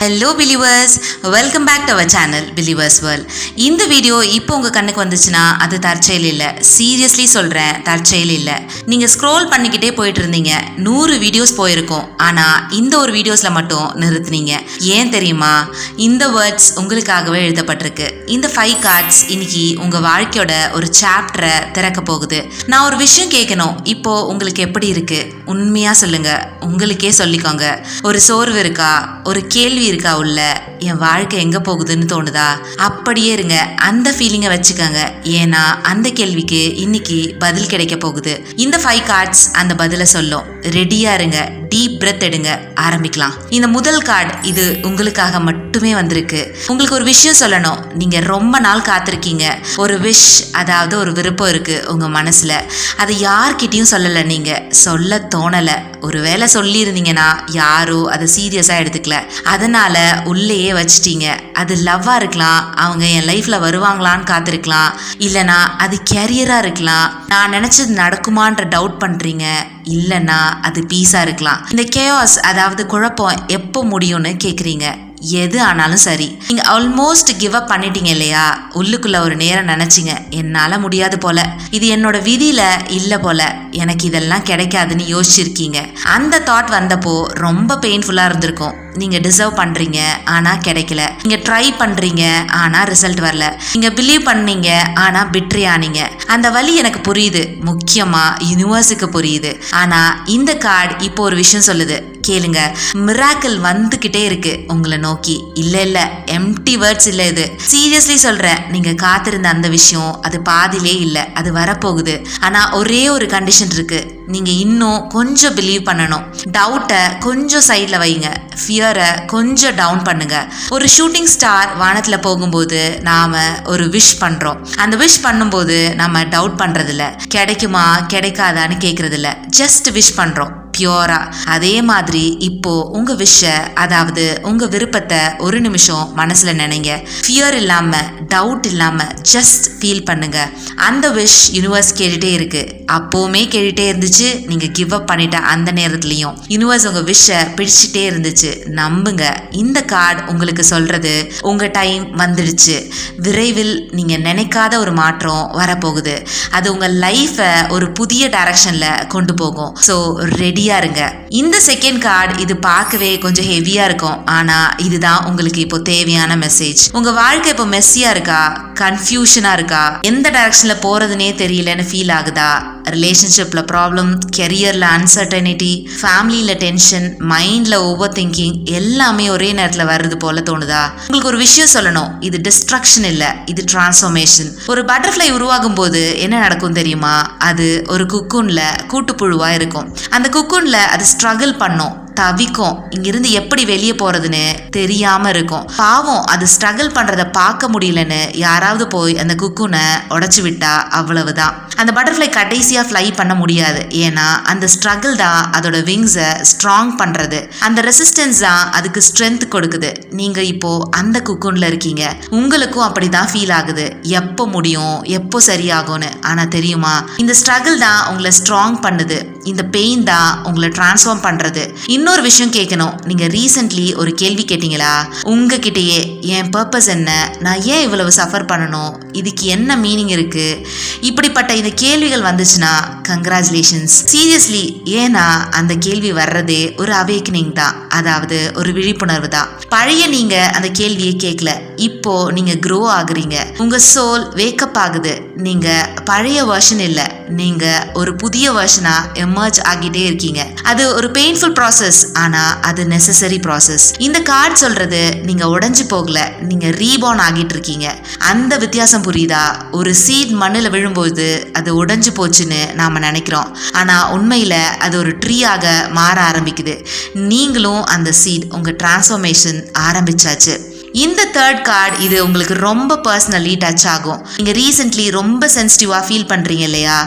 Hello believers, welcome back to our channel Believers World. இந்த video இப்போ உங்கள் கண்ணுக்கு வந்துச்சுன்னா அது தற்செயல் இல்லை. சீரியஸ்லி சொல்கிறேன், தற்செயல் இல்லை. நீங்கள் ஸ்க்ரோல் பண்ணிக்கிட்டே போயிட்டு இருந்தீங்க, 100 வீடியோஸ் போயிருக்கும். ஆனால் இந்த ஒரு வீடியோஸில் மட்டும் நிறுத்துனீங்க. ஏன் தெரியுமா? இந்த வேர்ட்ஸ் உங்களுக்காகவே எழுதப்பட்டிருக்கு. இந்த 5 கார்ட்ஸ் இன்னைக்கு உங்கள் வாழ்க்கையோட ஒரு சாப்டரை திறக்க போகுது. நான் ஒரு விஷயம் கேட்கணும். இப்போ உங்களுக்கு எப்படி இருக்கு? உண்மையாக சொல்லுங்க, உங்களுக்கே சொல்லிக்கோங்க. ஒரு சோர்வு இருக்கா? ஒரு கேள்வி இருக்கா உள்ள? என் வாழ்க்கை எங்க போகுதுன்னு தோணுதா? அப்படியே இருங்க, அந்த ஃபீலிங்கை வச்சுக்கோங்க. ஏன்னா அந்த கேள்விக்கு இன்னைக்கு பதில் கிடைக்க போகுது. இந்த 5 கார்ட்ஸ் அந்த பதிலை சொல்லும். ரெடியா இருங்க, டீப் பிரெத் எடுங்க, ஆரம்பிக்கலாம். இந்த முதல் கார்டு இது உங்களுக்காக மட்டுமே வந்திருக்கு. உங்களுக்கு ஒரு விஷயம் சொல்லணும். நீங்க ரொம்ப நாள் காத்திருக்கீங்க. ஒரு விஷ், அதாவது ஒரு விருப்பம் இருக்கு உங்க மனசுல. அதை யார்கிட்டயும் சொல்லல, நீங்க சொல்ல தோணல. ஒருவேளை சொல்லி இருந்தீங்கன்னா யாரோ அதை சீரியஸா எடுத்துக்கல, அதனால உள்ளேயே வச்சிட்டீங்க. அது லவ்வா இருக்கலாம், அவங்க என் லைஃப்ல வருவாங்களான்னு காத்திருக்கலாம், இல்லைனா அது கேரியரா இருக்கலாம், நான் நினைச்சது நடக்குமான்ற டவுட் பண்றீங்க, இல்லைன்னா அது பீஸா இருக்கலாம். இந்த கேயாஸ், அதாவது குழப்பம் எப்போ முடியும்னு கேக்குறீங்க. எது ஆனாலும் சரி, நீங்க ஆல்மோஸ்ட் கிவ் அப் பண்ணிட்டீங்க இல்லையா? உள்ளுக்குள்ள ஒரு நேரம் நினைச்சிங்க, என்னால முடியாது போல, இது என்னோட விதியில இல்ல போல, எனக்கு இதெல்லாம் கிடைக்காதுன்னு யோசிச்சிருக்கீங்க. அந்த தாட் வந்தப்போ ரொம்ப பெயின்ஃபுல்லா இருந்திருக்கும். நீங்க டிசர்வ் பண்றீங்க, ஆனா கிடைக்கல. நீங்க ட்ரை பண்றீங்க, ஆனா ரிசல்ட் வரல. நீங்க பிலீவ் பண்ணீங்க, ஆனா பிட்ரே ஆனீங்க. அந்த வலி எனக்கு புரியுது, முக்கியமா யூனிவர்ஸுக்கு புரியுது. ஆனா இந்த கார்டு இப்போ ஒரு விஷயம் சொல்லுது, கேளுங்க. மிராக்கிள் வந்துகிட்டே இருக்கு உங்களை நோக்கி. இல்ல எம்டி வேர்ட்ஸ் இல்ல இது. சீரியஸ்லி சொல்றேன், நீங்க காத்திருந்த அந்த விஷயம் அது பாதிலே இல்ல, அது வரப்போகுது. ஆனா ஒரே ஒரு கண்டிஷன் இருக்கு. நீங்க இன்னும் கொஞ்சம் பிலீவ் பண்ணணும். டவுட்டை கொஞ்சம் சைட்ல வைங்க, ஃபியரை கொஞ்சம் டவுன் பண்ணுங்க. ஒரு ஷூட்டிங் ஸ்டார் வானத்துல போகும்போது நாம ஒரு விஷ் பண்றோம். அந்த விஷ் பண்ணும்போது நம்ம டவுட் பண்றதில்ல, கிடைக்குமா கிடைக்காதான்னு கேட்கறதில்ல, ஜஸ்ட் விஷ் பண்றோம் பியூரா. அதே மாதிரி இப்போ உங்க விஷ, அதாவது உங்க விருப்பத்தை ஒரு நிமிஷம் மனசுல நினைங்க. ஃபியர் இல்லாம, டவுட் இல்லாம ஜஸ்ட் ஃபீல் பண்ணுங்க. அந்த விஷ் யூனிவர்ஸ் கேட்டுட்டே இருக்கு. அப்போவுமே கேட்டுட்டே இருந்துச்சு. நீங்க கிவ் அப் பண்ணிட்ட அந்த நேரத்துலயும் யூனிவர்ஸ் உங்க விஷ பிடிச்சிட்டே இருந்துச்சு. நம்புங்க, இந்த கார்டு உங்களுக்கு சொல்றது உங்க டைம் வந்துடுச்சு. விரைவில் நீங்க நினைக்காத ஒரு மாற்றம் வரப்போகுது. அது உங்க லைஃபை ஒரு புதிய டைரக்ஷன்ல கொண்டு போகும். ஸோ ரெடியா இருங்க. இந்த செகண்ட் கார்டு இது பார்க்கவே கொஞ்சம் ஹெவியா இருக்கும், ஆனா இதுதான் உங்களுக்கு இப்போ தேவையான மெசேஜ். உங்க வாழ்க்கை இப்போ மெஸ்ஸியா இருக்கா? கன்ஃபியூஷனா இருக்கா? எந்த டைரக்ஷன்ல போறதுனே தெரியலன்னு ஃபீல் ஆகுதா? ரிலேஷன்ஷிப்ல ப்ராப்ளம், கெரியர்ல அன்சர்டனிட்டி, ஃபேமிலியில டென்ஷன், மைண்ட்ல ஓவர் திங்கிங் எல்லாமே ஒரே நேரத்துல வருது போல தோணுதா? உங்களுக்கு ஒரு விஷயம் சொல்லணும், இது டிஸ்ட்ரக்ஷன் இல்ல, இது டிரான்ஸ்ஃபர்மேஷன். ஒரு பட்டர்ஃப்ளை உருவாகும் போது என்ன நடக்கும் தெரியுமா? அது ஒரு குக்கூன்ல கூட்டுப்புழுவா இருக்கும். அந்த குக்கூன்ல அது ஸ்ட்ரகிள் பண்ணும், தவிக்கும், இங்கிருந்து எப்படி வெளியே போறதுன்னு தெரியாம இருக்கும். பாவம், அது ஸ்ட்ரகிள் பண்றத பார்க்க முடியலன்னு யாராவது போய் அந்த குக்கூனை உடைச்சு விட்டா அவ்வளவுதான். அந்த பட்டர்ஃப்ளை கடைசியா ஃப்ளை பண்ண முடியாது. ஏன்னா அந்த ஸ்ட்ரகிள் தான் அதோட விங்ஸை ஸ்ட்ராங் பண்றது. அந்த ரெசிஸ்டன்ஸ் தான் அதுக்கு ஸ்ட்ரென்த் கொடுக்குது. நீங்க இப்போ அந்த குக்கூன்ல இருக்கீங்க. உங்களுக்கும் அப்படிதான் ஃபீல் ஆகுது, எப்போ முடியும், எப்போ சரியாகும்னு. ஆனா தெரியுமா, இந்த ஸ்ட்ரகிள் தான் உங்களை ஸ்ட்ராங் பண்ணுது. இந்த பெயின் தான் உங்களை டிரான்ஸ்ஃபார்ம் பண்றது. இன்னொரு விஷயம் கேட்கணும். நீங்க ரீசென்ட்லி ஒரு கேள்வி கேட்டீங்களா உங்ககிட்டயே? என் பர்பஸ் என்ன? நான் ஏன் இவ்வளவு சஃபர் பண்ணணும்? இதுக்கு என்ன மீனிங் இருக்கு? இப்படிப்பட்ட இந்த கேள்விகள் வந்துச்சுன்னா கங்க்ராச்சுலேஷன்ஸ், சீரியஸ்லி. ஏன்னா அந்த கேள்வி வர்றதே ஒரு அவேக்கனிங் தான், அதாவது ஒரு விழிப்புணர்வு தான். பழைய நீங்க அந்த கேள்வியை கேட்கல, இப்போ நீங்க க்ரோ ஆகுறீங்க. உங்க சோல் வேக்கப் ஆகுது. நீங்க பழைய வெர்ஷன் இல்ல, நீங்க ஒரு புதிய வெர்ஷனா எமர்ஜ் ஆகிட்டே இருக்கீங்க. அது ஒரு பெயின்ஃபுல் ப்ராசஸ், ஆனா அது நெசசரி ப்ராசஸ். இந்த கார்டு சொல்றது நீங்க உடைஞ்சு போகல, நீங்க ரீபார்ன் ஆகிட்டு இருக்கீங்க. அந்த வித்தியாசம் புரியுதா? ஒரு சீட் மண்ணில் விழும்போது அது உடைஞ்சு போச்சுன்னு நாம நினைக்கிறோம், ஆனா உண்மையில அது ஒரு ட்ரீயாக மாற ஆரம்பிக்குது. நீங்களும் அந்த சீட், உங்க டிரான்ஸ்ஃபர்மேஷன் ஆரம்பிச்சாச்சு. இந்த தேர்ட் கார்டு இது உங்களுக்கு ரொம்ப பர்சனலி டச் ஆகும். நீங்கள் ரீசெண்ட்லி ரொம்ப சென்சிட்டிவாக ஃபீல் பண்ணுறீங்க இல்லையா?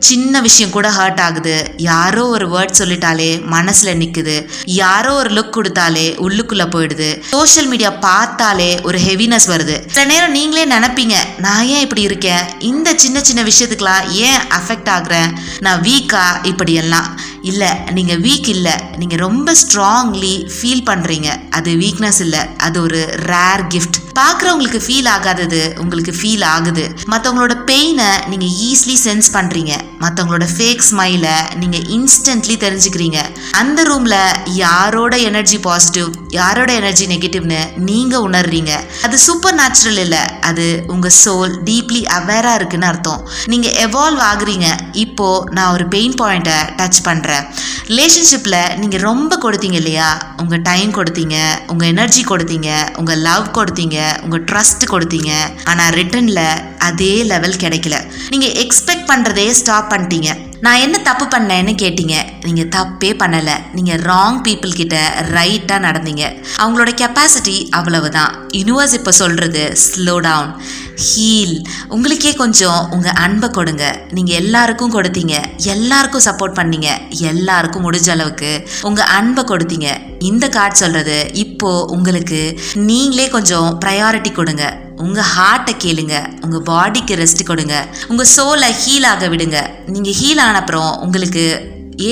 சின்ன விஷயம் கூட ஹர்ட் ஆகுது, யாரோ ஒரு வேர்ட் சொல்லிட்டாலே மனசில் நிற்குது, யாரோ ஒரு லுக் கொடுத்தாலே உள்ளுக்குள்ளே போயிடுது, சோஷியல் மீடியா பார்த்தாலே ஒரு ஹெவினஸ் வருது. சில நேரம் நீங்களே நினைப்பீங்க, நான் ஏன் இப்படி இருக்கேன், இந்த சின்ன சின்ன விஷயத்துக்கெலாம் ஏன் அஃபெக்ட் ஆகுறேன், நான் வீக்கா, இப்படியெல்லாம். இல்லை, நீங்கள் வீக் இல்லை, நீங்கள் ரொம்ப ஸ்ட்ராங்லி ஃபீல் பண்ணுறீங்க. அது வீக்னஸ் இல்லை, அது ஒரு ரேர் கிஃப்ட். பார்க்குறவங்களுக்கு ஃபீல் ஆகாதது உங்களுக்கு ஃபீல் ஆகுது. மற்றவங்களோட பெயினை நீங்கள் ஈஸிலி சென்ஸ் பண்ணுறீங்க. மற்றவங்களோட ஃபேக் ஸ்மைலை நீங்கள் இன்ஸ்டன்ட்லி தெரிஞ்சுக்கிறீங்க. அந்த ரூமில் யாரோட எனர்ஜி பாசிட்டிவ், யாரோட எனர்ஜி நெகட்டிவ்னு நீங்கள் உணர்றீங்க. அது சூப்பர் நேச்சுரல் இல்லை, அது உங்கள் சோல் டீப்லி அவேராக இருக்குன்னு அர்த்தம். நீங்கள் எவால்வ் ஆகுறீங்க. இப்போது நான் ஒரு பெயின் பாயிண்ட்டை டச் பண்ணுறேன். ரிலேஷன்ஷிப்பில் நீங்கள் ரொம்ப கொடுத்தீங்க இல்லையா? உங்கள் டைம் கொடுத்தீங்க, உங்கள் எனர்ஜி கொடுத்தீங்க, உங்கள் லவ் கொடுத்தீங்க, உங்கள் ட்ரஸ்ட் கொடுத்தீங்க. ஆனால் ரிட்டர்னில் அதே லெவல் கிடைக்கல. நீங்கள் எக்ஸ்பெக்ட் பண்ணுறதே ஸ்டாப் பண்ணிட்டீங்க. நான் என்ன தப்பு பண்ணேன்னு கேட்டீங்க. நீங்கள் தப்பே பண்ணலை. நீங்கள் ராங் பீப்புள் கிட்ட ரைட்டாக நடந்தீங்க. அவங்களோட கெப்பாசிட்டி அவ்வளவுதான். யூனிவர்ஸ் இப்போ சொல்கிறது ஸ்லோ டவுன், ஹீல். உங்களுக்கே கொஞ்சம் உங்கள் அன்பை கொடுங்க. நீங்கள் எல்லாருக்கும் கொடுத்தீங்க, எல்லாருக்கும் சப்போர்ட் பண்ணீங்க, எல்லாருக்கும் முடிஞ்ச அளவுக்கு உங்கள் அன்பை கொடுத்தீங்க. இந்த கார்டு சொல்கிறது இப்போது உங்களுக்கு நீங்களே கொஞ்சம் ப்ரையாரிட்டி கொடுங்க. உங்கள் ஹார்ட்டை கேளுங்க, உங்கள் பாடிக்கு ரெஸ்ட் கொடுங்க, உங்கள் சோலை ஹீல் ஆக விடுங்க. நீங்கள் ஹீல் ஆன அப்புறம் உங்களுக்கு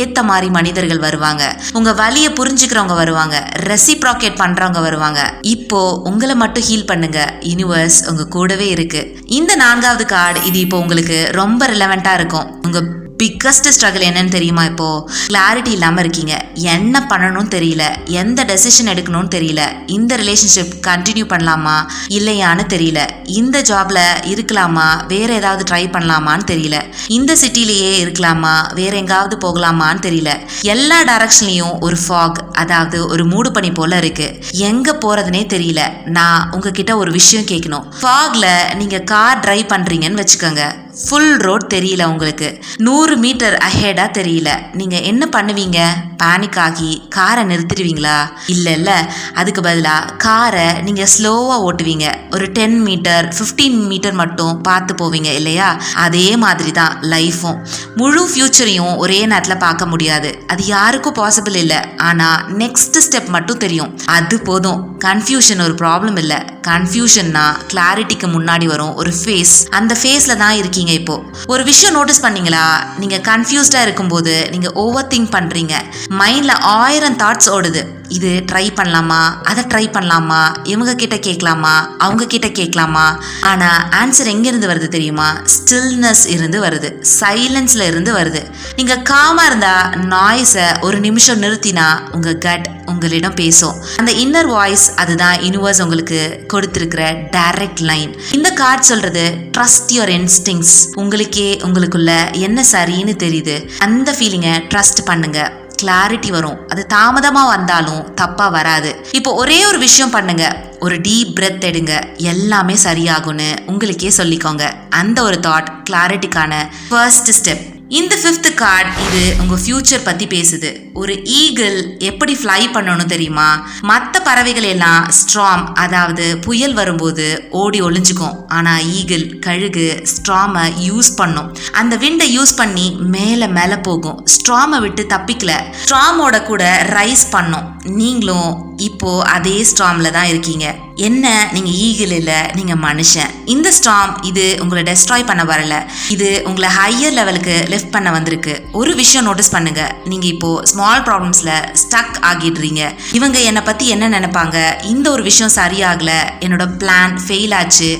ஏற்ற மாதிரி மனிதர்கள் வருவாங்க, உங்கள் வலியை புரிஞ்சுக்கிறவங்க வருவாங்க, ரெசிப்ராகேட் பண்ணுறவங்க வருவாங்க. இப்போ உங்களை மட்டும் ஹீல் பண்ணுங்க, யூனிவர்ஸ் உங்கள் கூடவே இருக்கு. இந்த 4வது கார்டு இது இப்போ உங்களுக்கு ரொம்ப ரிலவெண்ட்டாக இருக்கும். உங்கள் பிக்கஸ்ட் ஸ்ட்ரகிள் என்னன்னு தெரியுமா? இப்போது கிளாரிட்டி இல்லாமல் இருக்கீங்க. என்ன பண்ணணும்னு தெரியல, எந்த டெசிஷன் எடுக்கணும்னு தெரியல, இந்த ரிலேஷன்ஷிப் கண்டினியூ பண்ணலாமா இல்லையான்னு தெரியல, இந்த ஜாப்ல இருக்கலாமா வேற ஏதாவது ட்ரை பண்ணலாமான்னு தெரியல, இந்த சிட்டிலேயே இருக்கலாமா வேற எங்காவது போகலாமான்னு தெரியல. எல்லா டைரக்ஷன்லையும் ஒரு ஃபாக், அதாவது ஒரு மூடு பனி போல இருக்கு. எங்க போறதுனே தெரியல. நான் உங்ககிட்ட ஒரு விஷயம் கேட்கணும். ஃபாக்ல நீங்க கார் டிரைவ் பண்றீங்கன்னு வச்சுக்கோங்க. ஃபுல் ரோட் தெரியல, உங்களுக்கு 100 மீட்டர் அஹெடாக தெரியல. நீங்கள் என்ன பண்ணுவீங்க? பேனிக் ஆகி காரை நிறுத்திடுவீங்களா? இல்லை, அதுக்கு பதிலாக காரை நீங்கள் ஸ்லோவாக ஓட்டுவீங்க. ஒரு 10 மீட்டர் 15 மீட்டர் மட்டும் பார்த்து போவீங்க இல்லையா? அதே மாதிரி தான் லைஃப்பும். முழு ஃப்யூச்சரையும் ஒரே நேரத்தில் பார்க்க முடியாது, அது யாருக்கும் பாசிபிள் இல்லை. ஆனால் நெக்ஸ்ட் ஸ்டெப் மட்டும் தெரியும், அது போதும். கன்ஃபியூஷன் ஒரு ப்ராப்ளம் இல்லை. கன்ஃபியூஷன்னா கிளாரிட்டிக்கு முன்னாடி வரும் ஒரு ஃபேஸ், அந்த ஃபேஸில் தான் இருக்கீங்க. இப்போ ஒரு விஷயம் நோட்டீஸ் பண்ணீங்களா? நீங்க கன்ஃபியூஸ்டா இருக்கும்போது நீங்க ஓவர் திங்க் பண்றீங்க. மைண்ட்ல 1000 தாட்ஸ் ஓடுது. இது ட்ரை பண்ணலாமா, அதை ட்ரை பண்ணலாமா, இவங்க கிட்ட கேட்கலாமா, அவங்க கிட்ட கேட்கலாமா. ஆனா ஆன்சர் எங்கிருந்து வருது தெரியுமா? ஸ்டில்னஸ் இருந்து வருது, சைலன்ஸ்ல இருந்து வருது. நீங்க காமா இருந்தா நாய்ஸை ஒரு நிமிஷம் நிறுத்தினா உங்க கட் உங்களிடம் பேசும். அந்த இன்னர் வாய்ஸ், அதுதான் யூனிவர்ஸ் உங்களுக்கு கொடுத்திருக்கிற டைரக்ட் லைன். இந்த கார்டு சொல்றது ட்ரஸ்ட் யுவர் இன்ஸ்டிங்ஸ். உங்களுக்கே உங்களுக்குள்ள என்ன சரின்னு தெரியுது, அந்த ஃபீலிங்கை ட்ரஸ்ட் பண்ணுங்க. கிளாரிட்டி வரும். அது தாமதமாக வந்தாலும் தப்பாக வராது. இப்போ ஒரே ஒரு விஷயம் பண்ணுங்க, ஒரு டீப் பிரெத் எடுங்க, எல்லாமே சரியாகும்னு உங்களுக்கே சொல்லிக்கோங்க. அந்த ஒரு தாட் கிளாரிட்டிக்கான ஃபர்ஸ்ட் ஸ்டெப். இந்த 5th கார்டு இது உங்கள் ஃப்யூச்சர் பற்றி பேசுது. ஒரு ஈகிள் எப்படி ஃப்ளை பண்ணணும் தெரியுமா? மற்ற பறவைகள் எல்லாம் ஸ்ட்ராம், அதாவது புயல் வரும்போது ஓடி ஒளிஞ்சுக்கும். ஆனால் ஈகிள், கழுகு ஸ்ட்ராமை யூஸ் பண்ணும். அந்த விண்டை யூஸ் பண்ணி மேலே மேலே போகும். ஸ்ட்ராமை விட்டு தப்பிக்கல, ஸ்ட்ராமோட கூட ரைஸ் பண்ணும். நீங்களும் இப்போ அதே ஸ்ட்ராம்ல தான் இருக்கீங்க. என்ன, நீங்க ஈகிள் இல்லை, நீங்க மனுஷன். இந்த ஸ்ட்ராம் இது உங்களை டெஸ்ட்ராய் பண்ண வரல, இது உங்களை ஹையர் லெவலுக்கு லிஃப்ட் பண்ண வந்திருக்கு. ஒரு விஷயம் நோட்டீஸ் பண்ணுங்க, நீங்க இப்போ ஸ்மால் ப்ராப்ளம்ஸ்ல ஸ்டக் ஆகிடுறீங்க. இவங்க என்னை பத்தி என்ன நினைப்பாங்க, இந்த ஒரு விஷயம் சரியாகல, என்னோட பிளான் ஃபெயில் ஆச்சு,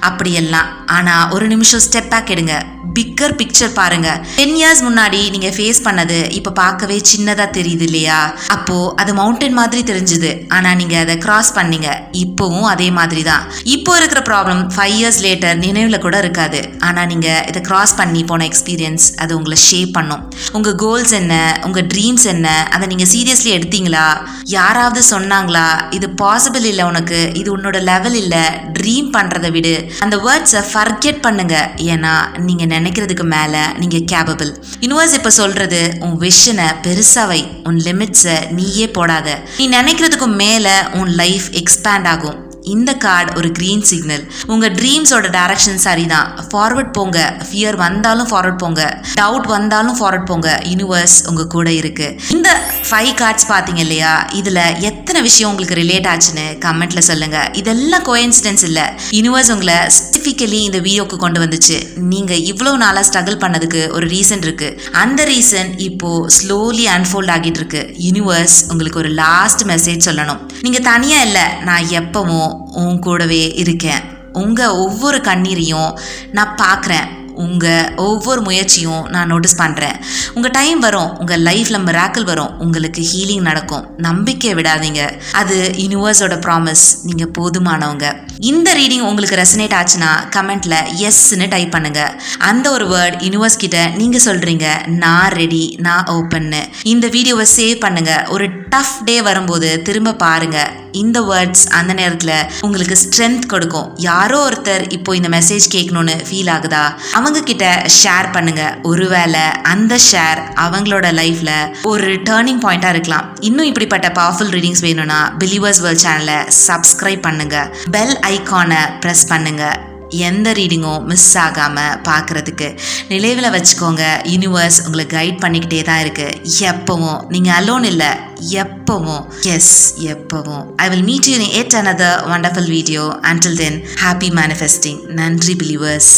அப்படியெல்லாம். ஆனா ஒரு நிமிஷம் ஸ்டெப் பேக் எடுங்க, பிக்கர் பிக்சர் பாருங்க. 10 இயர்ஸ் முன்னாடி நீங்க ஃபேஸ் பண்ணது இப்ப பார்க்கவே சின்னதா தெரியுது இல்லையா? அப்போ அது மவுண்டன் மாதிரி தெரிஞ்சுது, ஆனா நீங்க அதை கிராஸ் பண்ணீங்க. இப்போவும் அதே மாதிரி தான். இப்போ இருக்கிற ப்ராப்ளம் 5 இயர்ஸ் லேட்டர் நினைவுல கூட இருக்காது, ஆனா நீங்க இதை கிராஸ் பண்ணி போன எக்ஸ்பீரியன்ஸ் அது உங்களை ஷேப் பண்ணும். உங்க கோல்ஸ் என்ன, உங்க ட்ரீம்ஸ் என்ன, அதை நீங்க சீரியஸ்லி எடுத்தீங்களா? யாராவது சொன்னாங்களா இது பாசிபிள் இல்லை, உனக்கு இது உன்னோட லெவல் இல்லை, ட்ரீம் பண்றதை விடு, அந்த வேர்ட்ஸை ஃபர்கெட் பண்ணுங்க. ஏன்னா நீங்க நினைக்கிறதுக்கு மேல நீங்க கேபபிள். யூனிவர்ஸ் இப்ப சொல்றது, உன் விஷனை பெருசா வை, உன் லிமிட்ஸை நீயே போடாத. நீ நினைக்கிறதுக்கு மேல உன் லைஃப் எக்ஸ்பேண்ட் ஆகும். இந்த கார்டு ஒரு கிரீன் சிக்னல். உங்க ட்ரீம்ஸோட டைரக்ஷன் சரிதான், ஃபார்வர்ட் போங்க. ஃபியர் வந்தாலும் ஃபார்வர்ட் போங்க, டவுட் வந்தாலும் ஃபார்வர்ட் போங்க. யூனிவர்ஸ் உங்க கூட இருக்கு. இந்த 5 கார்ட்ஸ் பாத்தீங்க இல்லையா, இதுல எத்தனை விஷயம் உங்களுக்கு ரிலேட் ஆச்சுன்னு கமெண்ட்ல சொல்லுங்க. இதெல்லாம் கோஇன்சிடென்ஸ் இல்ல, யூனிவர்ஸ் உங்களை ஸ்பெசிஃபிக்கலி இந்த வீடியோக்கு கொண்டு வந்துச்சு. நீங்க இவ்வளவு நாளா ஸ்ட்ரகிள் பண்ணதுக்கு ஒரு ரீசன் இருக்கு. அந்த ரீசன் இப்போ ஸ்லோலி அன்ஃபோல்ட் ஆகிட்டு இருக்கு. யூனிவர்ஸ் உங்களுக்கு ஒரு லாஸ்ட் மெசேஜ் சொல்லணும். நீங்க தனியா இல்ல, நான் எப்பவும் உன் கூடவே இருக்கேன். உங்க ஒவ்வொரு கண்ணீரையும் நான் பார்க்குறேன், உங்கள் ஒவ்வொரு முயற்சியும் நான் நோட்டீஸ் பண்ணுறேன். உங்கள் டைம் வரும், உங்கள் லைஃப்பில் மிராக்கிள் வரும், உங்களுக்கு ஹீலிங் நடக்கும். நம்பிக்கையை விடாதீங்க, அது யூனிவர்ஸோட ப்ராமிஸ். நீங்கள் போதுமானவங்க. இந்த ரீடிங் உங்களுக்கு ரெசனேட் ஆச்சுன்னா கமெண்ட்ல எஸ்ன்னு டைப் பண்ணுங்க. அந்த ஒரு வேர்ட் யூனிவர்ஸ் கிட்ட நீங்க சொல்றீங்க, நான் ரெடி, நான் ஓப்பன்னு. இந்த வீடியோவை சேவ் பண்ணுங்க. ஒரு டஃப் டே வரும்போது திரும்ப பாருங்க. இந்த வேர்ட்ஸ் அந்த நேரத்தில் உங்களுக்கு ஸ்ட்ரென்த் கொடுக்கும். யாரோ ஒருத்தர் இப்போ இந்த மெசேஜ் கேட்கணும்னு ஃபீல் ஆகுதா, அவங்க கிட்ட ஷேர் பண்ணுங்க. ஒருவேளை அந்த ஷேர் அவங்களோட லைஃப்ல ஒரு டேர்னிங் பாயிண்டா இருக்கலாம். இன்னும் இப்படிப்பட்ட பவர்ஃபுல் ரீடிங்ஸ் வேணும்னா பிலீவர்ஸ் வேர்ல்ட் சேனலை சப்ஸ்கிரைப் பண்ணுங்க, பெல் ஐகானை ப்ரெஸ் பண்ணுங்க. எந்த ரீடிங்கும் மிஸ் ஆகாமல் பார்க்குறதுக்கு நினைவில் வச்சுக்கோங்க. யூனிவர்ஸ் உங்களை கைட் பண்ணிக்கிட்டே தான் இருக்கு. எப்பவும் நீங்கள் அலோன் இல்லை, எப்பவும். எஸ், எப்பவும். I will meet you in yet another wonderful video. Until then, happy manifesting. நன்றி பிலீவர்ஸ்.